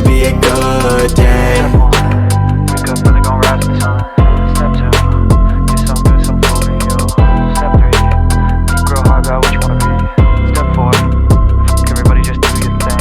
gonna be a good day. Step 1, wake up, really gon' rise with the sun. Step 2, get some good, some food in you. Step 3, think real hard about what you wanna be. Step 4, everybody just do your thing.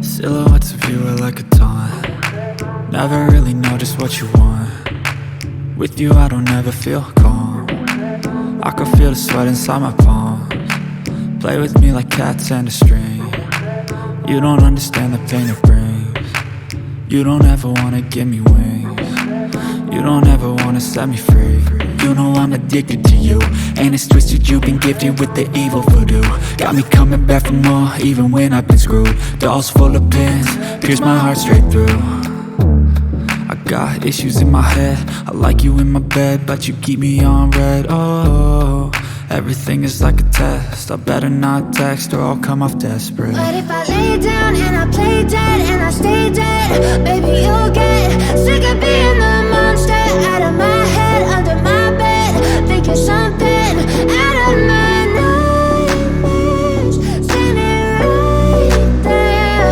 Silhouettes of you are like a taunt. Never really know just what you want. With you I don't ever feel calm. I can feel the sweat inside my palms. Play with me like cats and a string. You don't understand the pain it brings. You don't ever wanna give me wings. You don't ever wanna set me free. You know I'm addicted to you, and it's twisted, you've been gifted with the evil voodoo. Got me coming back for more, even when I've been screwed. Dolls full of pins, pierce my heart straight through. I got issues in my head, I like you in my bed, but you keep me on red. Oh, Everything is like a test. I better not text or I'll come off desperate. But if I lay down and I play dead and I stay dead, baby, you'll get sick of being the monster out of my head, under my bed, thinking something out of my nightmares, standing right there.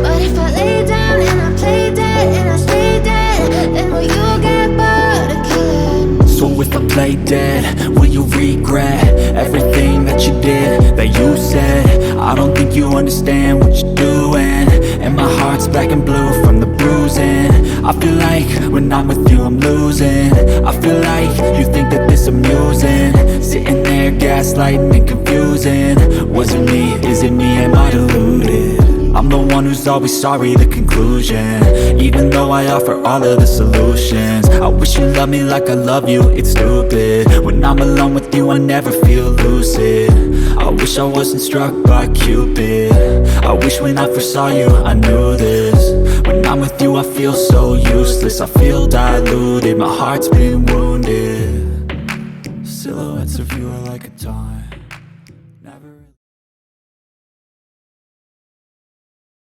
But if I lay down and I play dead and I stay dead, then will you get bored of killing? So if I play dead, will you regret everything that you did, that you said? I don't think you understand what you're doing, and my heart's black and blue from the bruising. I feel like when I'm with you I'm losing. I feel like you think that this amusing, sitting there gaslighting and confusing. Was it me? Is it me? Am I deluded? I'm the one who's always sorry, the conclusion, even though I offer all of the solutions. I wish you loved me like I love you, it's stupid. When I'm alone with you I never feel lucid. I wish I wasn't struck by Cupid. I wish when I first saw you I knew this. When I'm with you I feel so useless, I feel diluted, my heart's been wounded.